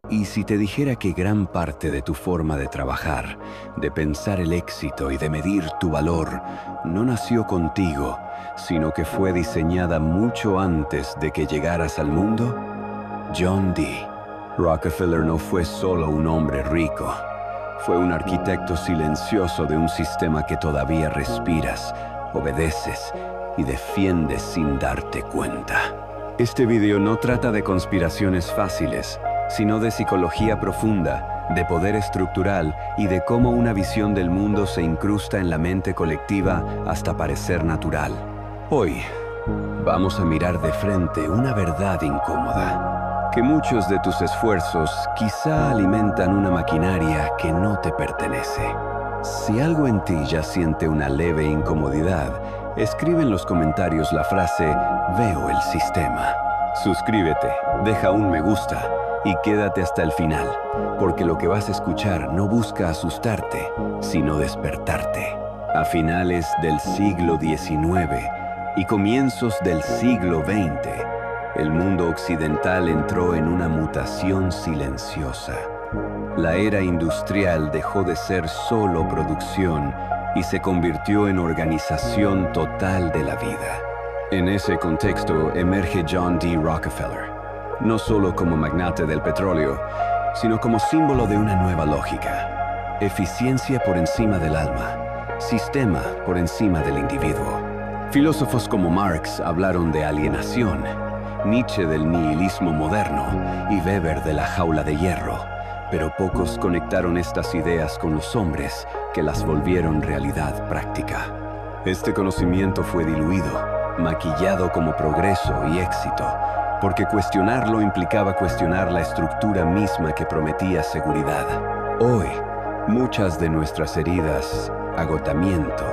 Y si te dijera que gran parte de tu forma de trabajar, de pensar el éxito y de medir tu valor, no nació contigo, sino que fue diseñada mucho antes de que llegaras al mundo? John D. Rockefeller no fue solo un hombre rico. Fue un arquitecto silencioso de un sistema que todavía respiras, obedeces y defiendes sin darte cuenta. Este video no trata de conspiraciones fáciles, sino de psicología profunda, de poder estructural y de cómo una visión del mundo se incrusta en la mente colectiva hasta parecer natural. Hoy, vamos a mirar de frente una verdad incómoda, que muchos de tus esfuerzos quizá alimentan una maquinaria que no te pertenece. Si algo en ti ya siente una leve incomodidad, escribe en los comentarios la frase "Veo el sistema". Suscríbete, deja un me gusta y quédate hasta el final, porque lo que vas a escuchar no busca asustarte, sino despertarte. A finales del siglo XIX y comienzos del siglo XX, el mundo occidental entró en una mutación silenciosa. La era industrial dejó de ser solo producción y se convirtió en organización total de la vida. En ese contexto emerge John D. Rockefeller, no solo como magnate del petróleo, sino como símbolo de una nueva lógica. Eficiencia por encima del alma, sistema por encima del individuo. Filósofos como Marx hablaron de alienación, Nietzsche del nihilismo moderno y Weber de la jaula de hierro, pero pocos conectaron estas ideas con los hombres que las volvieron realidad práctica. Este conocimiento fue diluido, maquillado como progreso y éxito, porque cuestionarlo implicaba cuestionar la estructura misma que prometía seguridad. Hoy, muchas de nuestras heridas, agotamiento,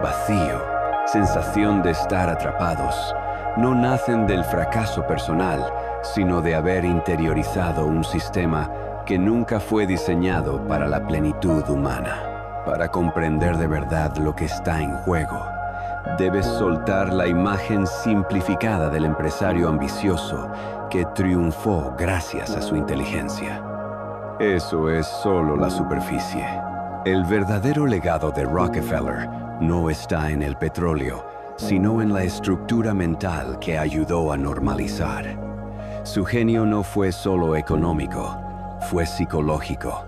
vacío, sensación de estar atrapados, no nacen del fracaso personal, sino de haber interiorizado un sistema que nunca fue diseñado para la plenitud humana. Para comprender de verdad lo que está en juego, debes soltar la imagen simplificada del empresario ambicioso que triunfó gracias a su inteligencia. Eso es solo la superficie. El verdadero legado de Rockefeller no está en el petróleo, sino en la estructura mental que ayudó a normalizar. Su genio no fue solo económico, fue psicológico.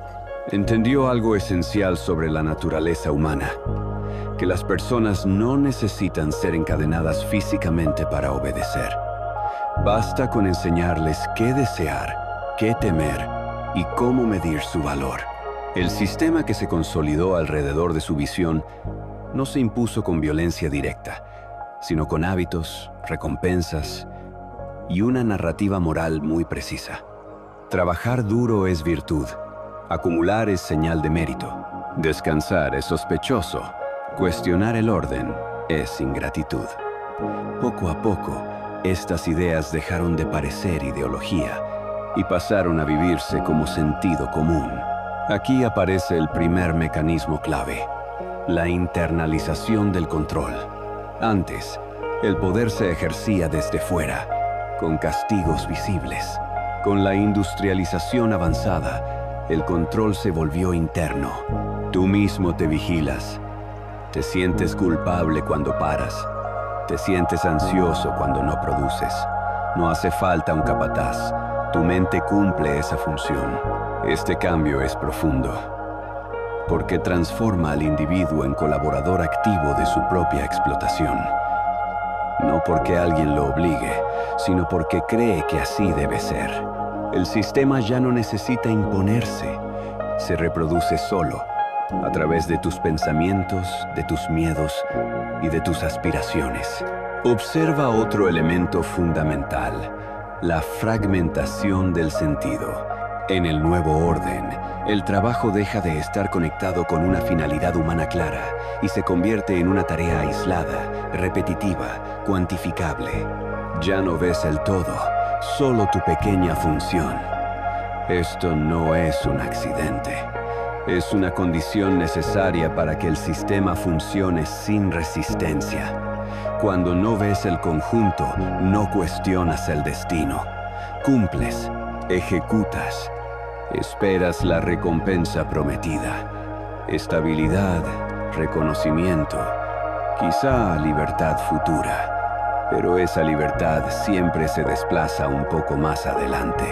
Entendió algo esencial sobre la naturaleza humana: que las personas no necesitan ser encadenadas físicamente para obedecer. Basta con enseñarles qué desear, qué temer y cómo medir su valor. El sistema que se consolidó alrededor de su visión no se impuso con violencia directa, sino con hábitos, recompensas y una narrativa moral muy precisa. Trabajar duro es virtud, acumular es señal de mérito, descansar es sospechoso, cuestionar el orden es ingratitud. Poco a poco, estas ideas dejaron de parecer ideología y pasaron a vivirse como sentido común. Aquí aparece el primer mecanismo clave: la internalización del control. Antes, el poder se ejercía desde fuera, con castigos visibles. Con la industrialización avanzada, el control se volvió interno. Tú mismo te vigilas. Te sientes culpable cuando paras. Te sientes ansioso cuando no produces. No hace falta un capataz. Tu mente cumple esa función. Este cambio es profundo, porque transforma al individuo en colaborador activo de su propia explotación. No porque alguien lo obligue, sino porque cree que así debe ser. El sistema ya no necesita imponerse, se reproduce solo, a través de tus pensamientos, de tus miedos y de tus aspiraciones. Observa otro elemento fundamental: la fragmentación del sentido. En el nuevo orden, el trabajo deja de estar conectado con una finalidad humana clara y se convierte en una tarea aislada, repetitiva, cuantificable. Ya no ves el todo, solo tu pequeña función. Esto no es un accidente. Es una condición necesaria para que el sistema funcione sin resistencia. Cuando no ves el conjunto, no cuestionas el destino. Cumples, ejecutas Esperas la recompensa prometida, estabilidad, reconocimiento, quizá libertad futura, pero esa libertad siempre se desplaza un poco más adelante.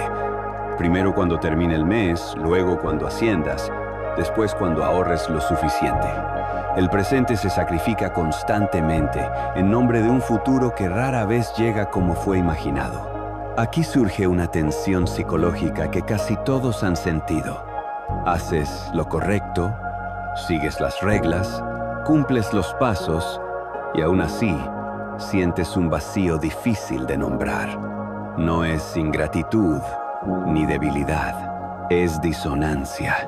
Primero cuando termine el mes, luego cuando asciendas, después cuando ahorres lo suficiente. El presente se sacrifica constantemente en nombre de un futuro que rara vez llega como fue imaginado. Aquí surge una tensión psicológica que casi todos han sentido. Haces lo correcto, sigues las reglas, cumples los pasos y aún así sientes un vacío difícil de nombrar. No es ingratitud ni debilidad, es disonancia.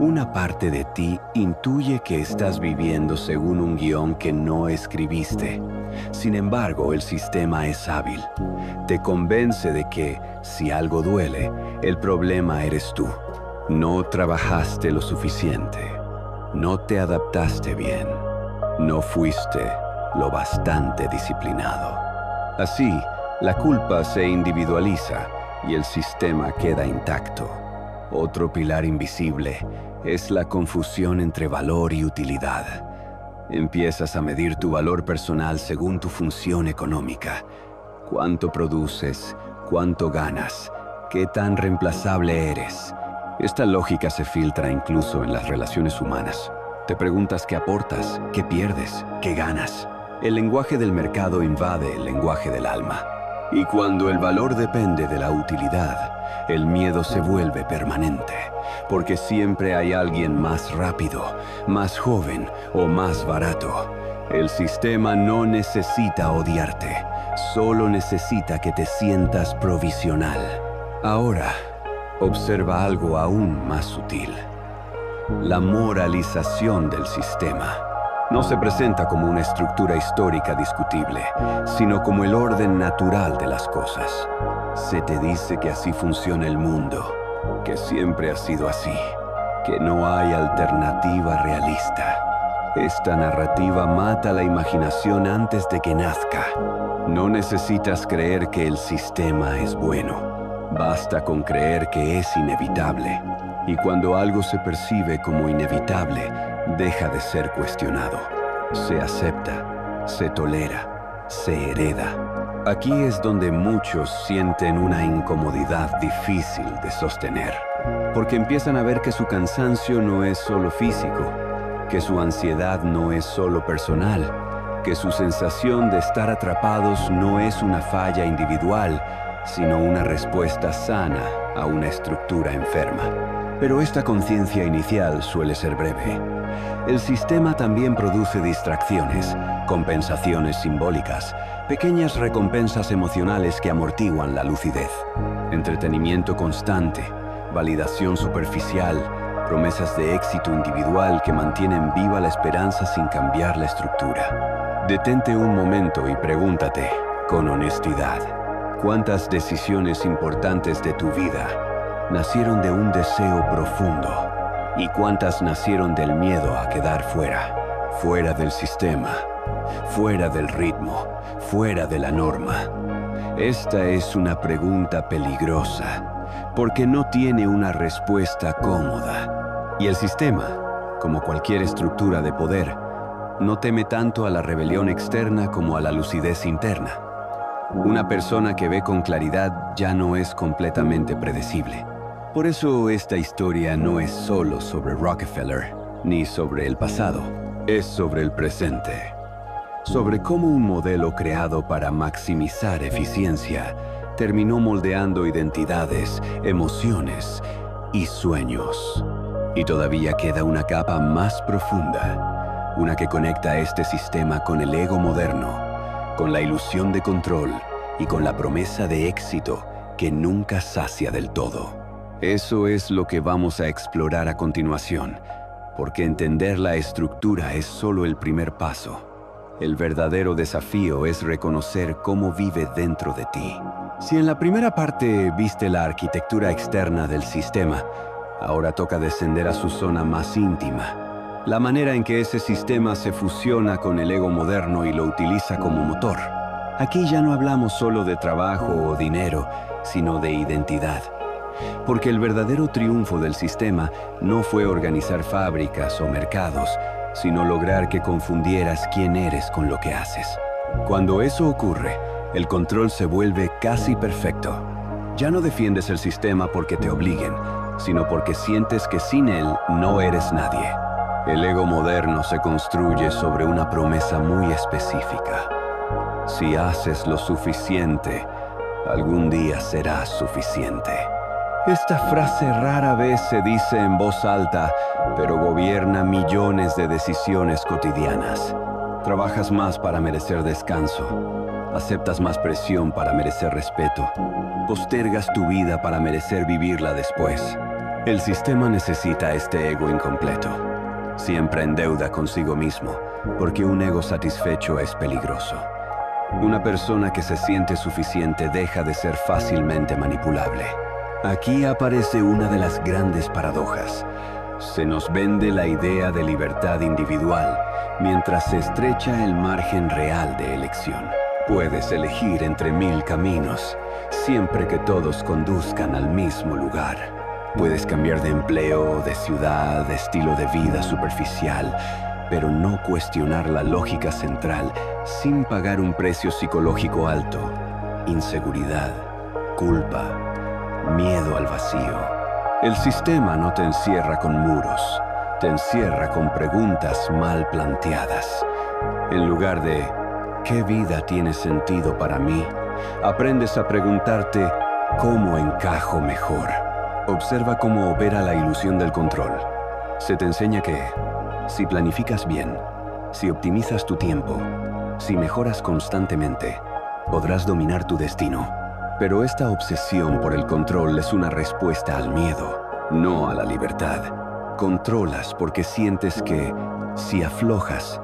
Una parte de ti intuye que estás viviendo según un guión que no escribiste. Sin embargo, el sistema es hábil. Te convence de que, si algo duele, el problema eres tú. No trabajaste lo suficiente. No te adaptaste bien. No fuiste lo bastante disciplinado. Así, la culpa se individualiza y el sistema queda intacto. Otro pilar invisible es la confusión entre valor y utilidad. Empiezas a medir tu valor personal según tu función económica. ¿Cuánto produces? ¿Cuánto ganas? ¿Qué tan reemplazable eres? Esta lógica se filtra incluso en las relaciones humanas. Te preguntas qué aportas, qué pierdes, qué ganas. El lenguaje del mercado invade el lenguaje del alma. Y cuando el valor depende de la utilidad, el miedo se vuelve permanente, porque siempre hay alguien más rápido, más joven o más barato. El sistema no necesita odiarte, solo necesita que te sientas provisional. Ahora, observa algo aún más sutil. La moralización del sistema no se presenta como una estructura histórica discutible, sino como el orden natural de las cosas. Se te dice que así funciona el mundo, que siempre ha sido así, que no hay alternativa realista. Esta narrativa mata la imaginación antes de que nazca. No necesitas creer que el sistema es bueno. Basta con creer que es inevitable. Y cuando algo se percibe como inevitable, deja de ser cuestionado. Se acepta, se tolera, se hereda. Aquí es donde muchos sienten una incomodidad difícil de sostener, porque empiezan a ver que su cansancio no es solo físico, que su ansiedad no es solo personal, que su sensación de estar atrapados no es una falla individual, sino una respuesta sana a una estructura enferma. Pero esta conciencia inicial suele ser breve. El sistema también produce distracciones, compensaciones simbólicas, pequeñas recompensas emocionales que amortiguan la lucidez. Entretenimiento constante, validación superficial, promesas de éxito individual que mantienen viva la esperanza sin cambiar la estructura. Detente un momento y pregúntate, con honestidad, ¿cuántas decisiones importantes de tu vida nacieron de un deseo profundo? ¿Y cuántas nacieron del miedo a quedar fuera? Fuera del sistema, fuera del ritmo, fuera de la norma. Esta es una pregunta peligrosa, porque no tiene una respuesta cómoda. Y el sistema, como cualquier estructura de poder, no teme tanto a la rebelión externa como a la lucidez interna. Una persona que ve con claridad ya no es completamente predecible. Por eso esta historia no es solo sobre Rockefeller, ni sobre el pasado. Es sobre el presente. Sobre cómo un modelo creado para maximizar eficiencia terminó moldeando identidades, emociones y sueños. Y todavía queda una capa más profunda, una que conecta este sistema con el ego moderno, con la ilusión de control y con la promesa de éxito que nunca sacia del todo. Eso es lo que vamos a explorar a continuación, porque entender la estructura es solo el primer paso. El verdadero desafío es reconocer cómo vive dentro de ti. Si en la primera parte viste la arquitectura externa del sistema, ahora toca descender a su zona más íntima, la manera en que ese sistema se fusiona con el ego moderno y lo utiliza como motor. Aquí ya no hablamos solo de trabajo o dinero, sino de identidad. Porque el verdadero triunfo del sistema no fue organizar fábricas o mercados, sino lograr que confundieras quién eres con lo que haces. Cuando eso ocurre, el control se vuelve casi perfecto. Ya no defiendes el sistema porque te obliguen, sino porque sientes que sin él no eres nadie. El ego moderno se construye sobre una promesa muy específica. Si haces lo suficiente, algún día serás suficiente. Esta frase rara vez se dice en voz alta, pero gobierna millones de decisiones cotidianas. Trabajas más para merecer descanso. Aceptas más presión para merecer respeto. Postergas tu vida para merecer vivirla después. El sistema necesita este ego incompleto. Siempre en deuda consigo mismo, porque un ego satisfecho es peligroso. Una persona que se siente suficiente deja de ser fácilmente manipulable. Aquí aparece una de las grandes paradojas. Se nos vende la idea de libertad individual, mientras se estrecha el margen real de elección. Puedes elegir entre 1000 caminos, siempre que todos conduzcan al mismo lugar. Puedes cambiar de empleo, de ciudad, de estilo de vida superficial, pero no cuestionar la lógica central sin pagar un precio psicológico alto. Inseguridad, culpa, miedo al vacío. El sistema no te encierra con muros, te encierra con preguntas mal planteadas. En lugar de ¿qué vida tiene sentido para mí?, aprendes a preguntarte ¿cómo encajo mejor? Observa cómo opera la ilusión del control. Se te enseña que, si planificas bien, si optimizas tu tiempo, si mejoras constantemente, podrás dominar tu destino. Pero esta obsesión por el control es una respuesta al miedo, no a la libertad. Controlas porque sientes que, si aflojas,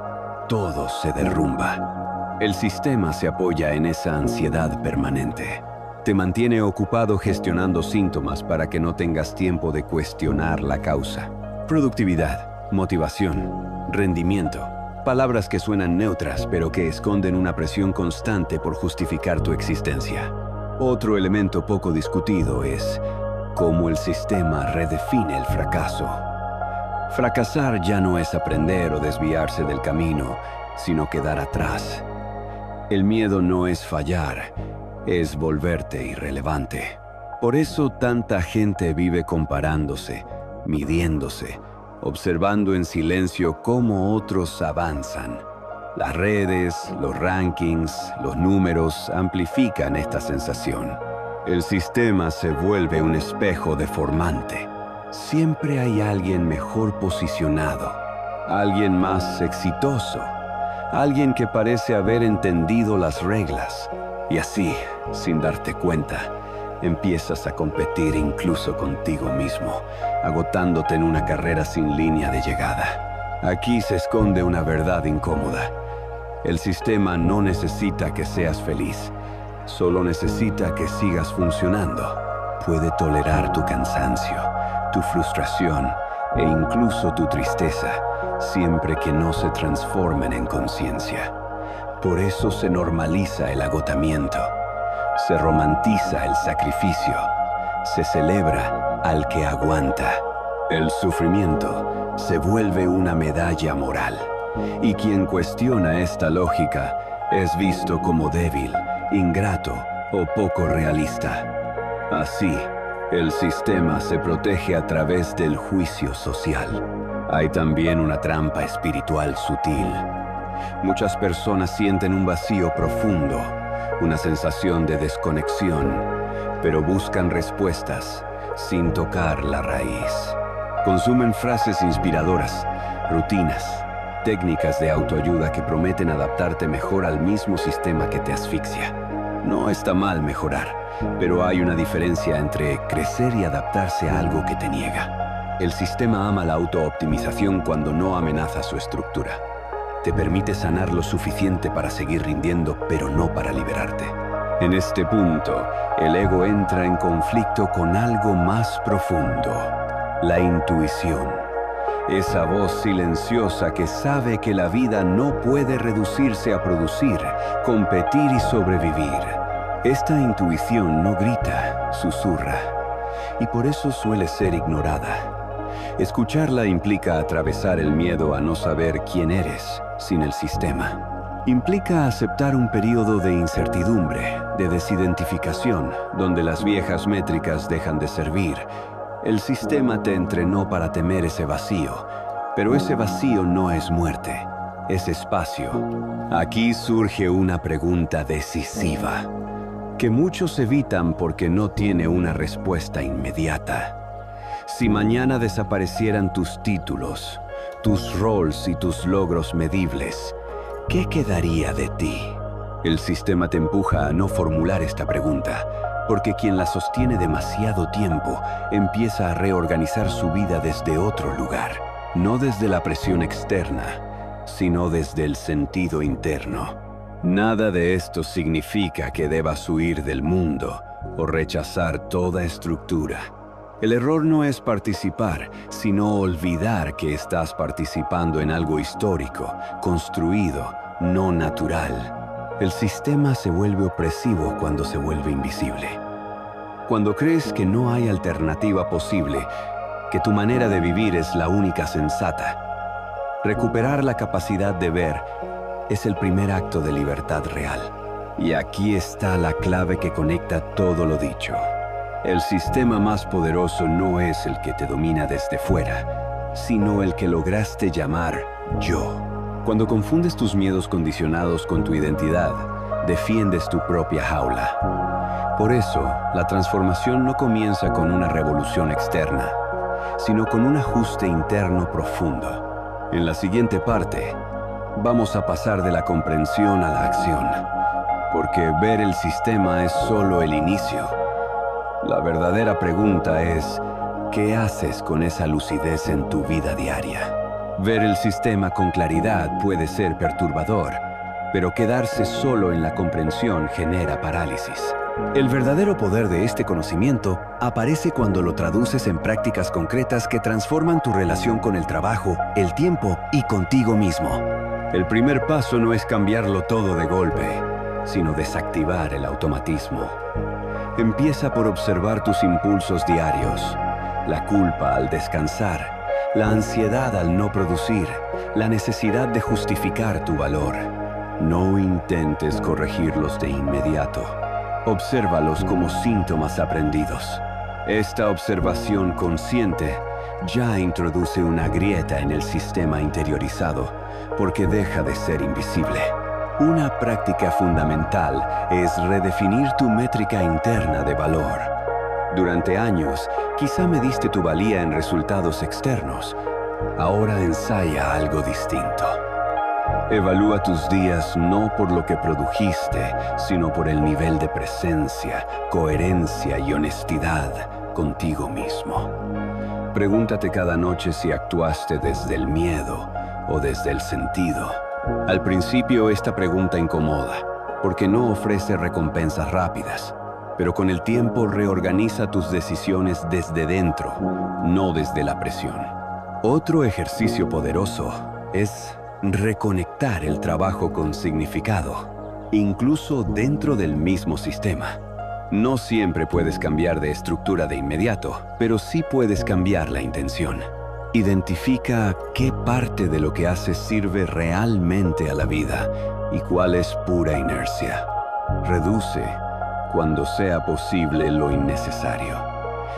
todo se derrumba. El sistema se apoya en esa ansiedad permanente. Te mantiene ocupado gestionando síntomas para que no tengas tiempo de cuestionar la causa. Productividad, motivación, rendimiento. Palabras que suenan neutras, pero que esconden una presión constante por justificar tu existencia. Otro elemento poco discutido es cómo el sistema redefine el fracaso. Fracasar ya no es aprender o desviarse del camino, sino quedar atrás. El miedo no es fallar, es volverte irrelevante. Por eso tanta gente vive comparándose, midiéndose, observando en silencio cómo otros avanzan. Las redes, los rankings, los números amplifican esta sensación. El sistema se vuelve un espejo deformante. Siempre hay alguien mejor posicionado, alguien más exitoso, alguien que parece haber entendido las reglas. Y así, sin darte cuenta, empiezas a competir incluso contigo mismo, agotándote en una carrera sin línea de llegada. Aquí se esconde una verdad incómoda. El sistema no necesita que seas feliz, solo necesita que sigas funcionando. Puede tolerar tu cansancio, tu frustración e incluso tu tristeza, siempre que no se transformen en conciencia. Por eso se normaliza el agotamiento, se romantiza el sacrificio, se celebra al que aguanta. El sufrimiento se vuelve una medalla moral, y quien cuestiona esta lógica es visto como débil, ingrato o poco realista. Así, el sistema se protege a través del juicio social. Hay también una trampa espiritual sutil. Muchas personas sienten un vacío profundo, una sensación de desconexión, pero buscan respuestas sin tocar la raíz. Consumen frases inspiradoras, rutinas, técnicas de autoayuda que prometen adaptarte mejor al mismo sistema que te asfixia. No está mal mejorar, pero hay una diferencia entre crecer y adaptarse a algo que te niega. El sistema ama la autooptimización cuando no amenaza su estructura. Te permite sanar lo suficiente para seguir rindiendo, pero no para liberarte. En este punto, el ego entra en conflicto con algo más profundo: la intuición. Esa voz silenciosa que sabe que la vida no puede reducirse a producir, competir y sobrevivir. Esta intuición no grita, susurra. y por eso suele ser ignorada. Escucharla implica atravesar el miedo a no saber quién eres sin el sistema. Implica aceptar un periodo de incertidumbre, de desidentificación, donde las viejas métricas dejan de servir. El sistema te entrenó para temer ese vacío, pero ese vacío no es muerte, es espacio. Aquí surge una pregunta decisiva, que muchos evitan porque no tiene una respuesta inmediata. Si mañana desaparecieran tus títulos, tus roles y tus logros medibles, ¿qué quedaría de ti? El sistema te empuja a no formular esta pregunta, porque quien la sostiene demasiado tiempo empieza a reorganizar su vida desde otro lugar, no desde la presión externa, sino desde el sentido interno. Nada de esto significa que debas huir del mundo o rechazar toda estructura. El error no es participar, sino olvidar que estás participando en algo histórico, construido, no natural. El sistema se vuelve opresivo cuando se vuelve invisible. Cuando crees que no hay alternativa posible, que tu manera de vivir es la única sensata. Recuperar la capacidad de ver es el primer acto de libertad real. Y aquí está la clave que conecta todo lo dicho. El sistema más poderoso no es el que te domina desde fuera, sino el que lograste llamar yo. Cuando confundes tus miedos condicionados con tu identidad, defiendes tu propia jaula. Por eso, la transformación no comienza con una revolución externa, sino con un ajuste interno profundo. En la siguiente parte, vamos a pasar de la comprensión a la acción, porque ver el sistema es solo el inicio. La verdadera pregunta es, ¿qué haces con esa lucidez en tu vida diaria? Ver el sistema con claridad puede ser perturbador, pero quedarse solo en la comprensión genera parálisis. El verdadero poder de este conocimiento aparece cuando lo traduces en prácticas concretas que transforman tu relación con el trabajo, el tiempo y contigo mismo. El primer paso no es cambiarlo todo de golpe, sino desactivar el automatismo. Empieza por observar tus impulsos diarios, la culpa al descansar, la ansiedad al no producir, la necesidad de justificar tu valor. No intentes corregirlos de inmediato. Obsérvalos como síntomas aprendidos. Esta observación consciente ya introduce una grieta en el sistema interiorizado, porque deja de ser invisible. Una práctica fundamental es redefinir tu métrica interna de valor. Durante años, quizá mediste tu valía en resultados externos. Ahora ensaya algo distinto. Evalúa tus días no por lo que produjiste, sino por el nivel de presencia, coherencia y honestidad contigo mismo. Pregúntate cada noche si actuaste desde el miedo o desde el sentido. Al principio esta pregunta incomoda, porque no ofrece recompensas rápidas, pero con el tiempo reorganiza tus decisiones desde dentro, no desde la presión. Otro ejercicio poderoso es reconectar el trabajo con significado, incluso dentro del mismo sistema. No siempre puedes cambiar de estructura de inmediato, pero sí puedes cambiar la intención. Identifica qué parte de lo que haces sirve realmente a la vida y cuál es pura inercia. Reduce, cuando sea posible, lo innecesario.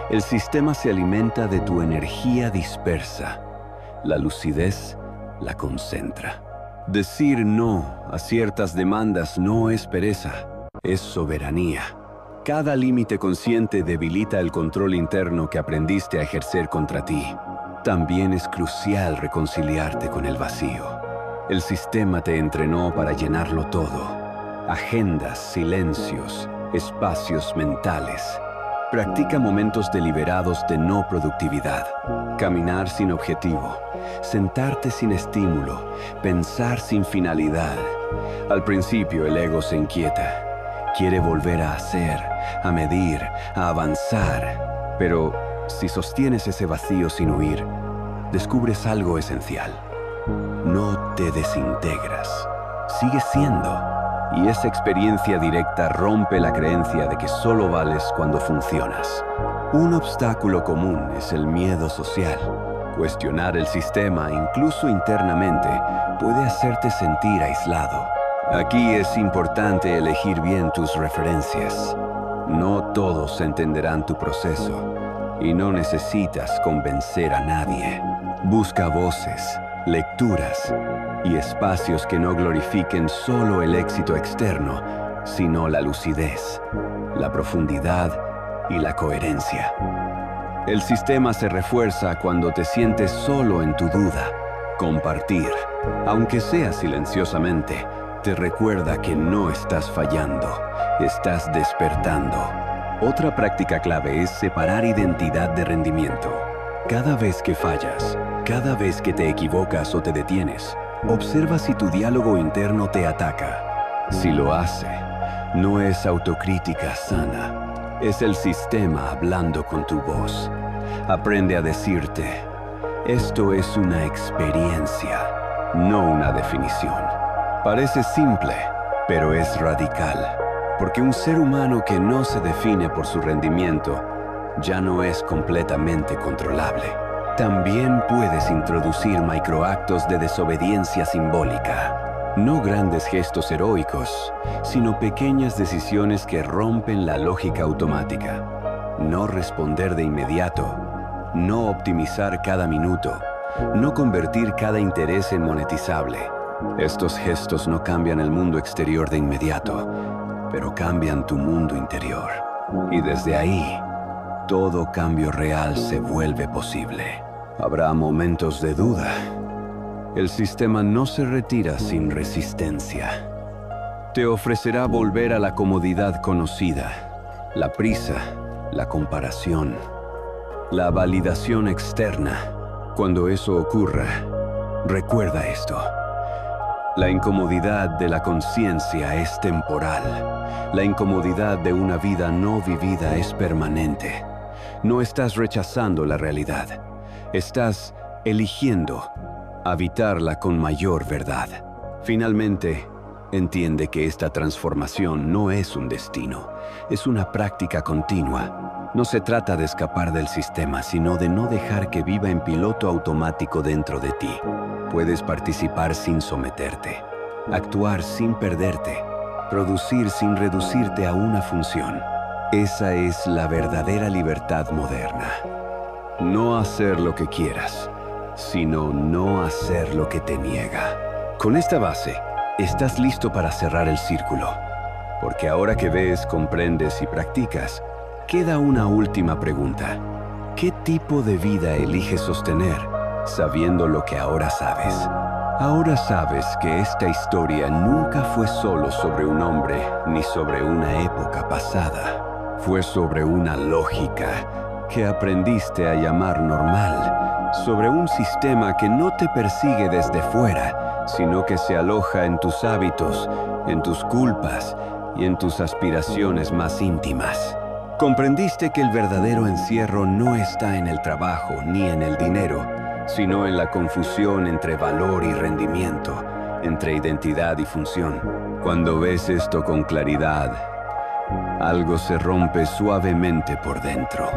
El sistema se alimenta de tu energía dispersa. La lucidez la concentra. Decir no a ciertas demandas no es pereza, es soberanía. Cada límite consciente debilita el control interno que aprendiste a ejercer contra ti. También es crucial reconciliarte con el vacío. El sistema te entrenó para llenarlo todo. Agendas, silencios, espacios mentales. Practica momentos deliberados de no productividad. Caminar sin objetivo. Sentarte sin estímulo. Pensar sin finalidad. Al principio el ego se inquieta. Quiere volver a hacer, a medir, a avanzar. Pero si sostienes ese vacío sin huir, descubres algo esencial. No te desintegras. Sigues siendo. Y esa experiencia directa rompe la creencia de que solo vales cuando funcionas. Un obstáculo común es el miedo social. Cuestionar el sistema, incluso internamente, puede hacerte sentir aislado. Aquí es importante elegir bien tus referencias. No todos entenderán tu proceso y no necesitas convencer a nadie. Busca voces, lecturas y espacios que no glorifiquen solo el éxito externo, sino la lucidez, la profundidad y la coherencia. El sistema se refuerza cuando te sientes solo en tu duda. Compartir, aunque sea silenciosamente, te recuerda que no estás fallando, estás despertando. Otra práctica clave es separar identidad de rendimiento. Cada vez que fallas, cada vez que te equivocas o te detienes, observa si tu diálogo interno te ataca. Si lo hace, no es autocrítica sana. Es el sistema hablando con tu voz. Aprende a decirte, esto es una experiencia, no una definición. Parece simple, pero es radical, porque un ser humano que no se define por su rendimiento ya no es completamente controlable. También puedes introducir microactos de desobediencia simbólica. No grandes gestos heroicos, sino pequeñas decisiones que rompen la lógica automática. No responder de inmediato, no optimizar cada minuto, no convertir cada interés en monetizable. Estos gestos no cambian el mundo exterior de inmediato, pero cambian tu mundo interior. Y desde ahí, todo cambio real se vuelve posible. Habrá momentos de duda. El sistema no se retira sin resistencia. Te ofrecerá volver a la comodidad conocida, la prisa, la comparación, la validación externa. Cuando eso ocurra, recuerda esto. La incomodidad de la conciencia es temporal. La incomodidad de una vida no vivida es permanente. No estás rechazando la realidad. Estás eligiendo habitarla con mayor verdad. Finalmente, entiende que esta transformación no es un destino, es una práctica continua. No se trata de escapar del sistema, sino de no dejar que viva en piloto automático dentro de ti. Puedes participar sin someterte, actuar sin perderte, producir sin reducirte a una función. Esa es la verdadera libertad moderna. No hacer lo que quieras, sino no hacer lo que te niega. Con esta base, estás listo para cerrar el círculo. Porque ahora que ves, comprendes y practicas, queda una última pregunta. ¿Qué tipo de vida eliges sostener, sabiendo lo que ahora sabes? Ahora sabes que esta historia nunca fue solo sobre un hombre ni sobre una época pasada. Fue sobre una lógica que aprendiste a llamar normal, sobre un sistema que no te persigue desde fuera, sino que se aloja en tus hábitos, en tus culpas y en tus aspiraciones más íntimas. Comprendiste que el verdadero encierro no está en el trabajo ni en el dinero, sino en la confusión entre valor y rendimiento, entre identidad y función. Cuando ves esto con claridad, algo se rompe suavemente por dentro.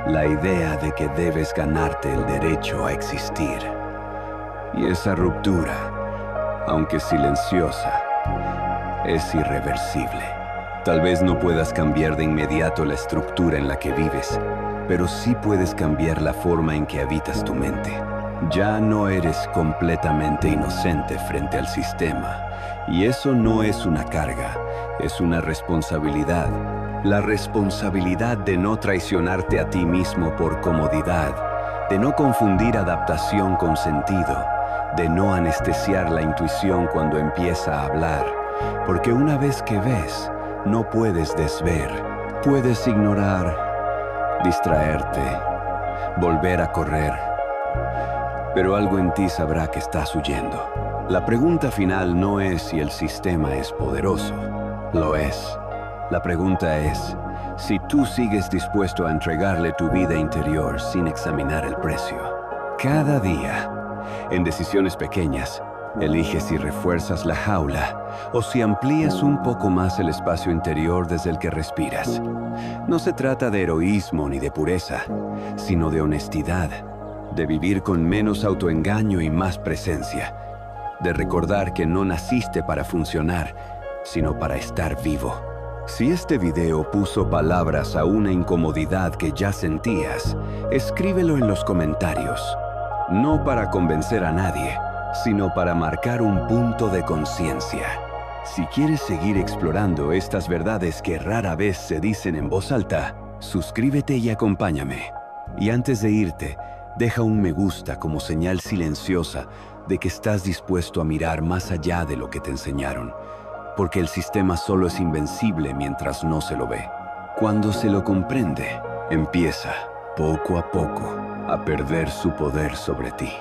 La idea de que debes ganarte el derecho a existir. Y esa ruptura, aunque silenciosa, es irreversible. Tal vez no puedas cambiar de inmediato la estructura en la que vives, pero sí puedes cambiar la forma en que habitas tu mente. Ya no eres completamente inocente frente al sistema, y eso no es una carga, es una responsabilidad. La responsabilidad de no traicionarte a ti mismo por comodidad, de no confundir adaptación con sentido, de no anestesiar la intuición cuando empieza a hablar, porque una vez que ves, no puedes desver, puedes ignorar, distraerte, volver a correr, pero algo en ti sabrá que estás huyendo. La pregunta final no es si el sistema es poderoso, lo es. La pregunta es, si tú sigues dispuesto a entregarle tu vida interior sin examinar el precio. Cada día, en decisiones pequeñas, Elige si refuerzas la jaula o si amplías un poco más el espacio interior desde el que respiras. No se trata de heroísmo ni de pureza, sino de honestidad, de vivir con menos autoengaño y más presencia, de recordar que no naciste para funcionar, sino para estar vivo. Si este video puso palabras a una incomodidad que ya sentías, escríbelo en los comentarios. No para convencer a nadie, sino para marcar un punto de conciencia. Si quieres seguir explorando estas verdades que rara vez se dicen en voz alta, suscríbete y acompáñame. Y antes de irte, deja un me gusta como señal silenciosa de que estás dispuesto a mirar más allá de lo que te enseñaron, porque el sistema solo es invencible mientras no se lo ve. Cuando se lo comprende, empieza, poco a poco, a perder su poder sobre ti.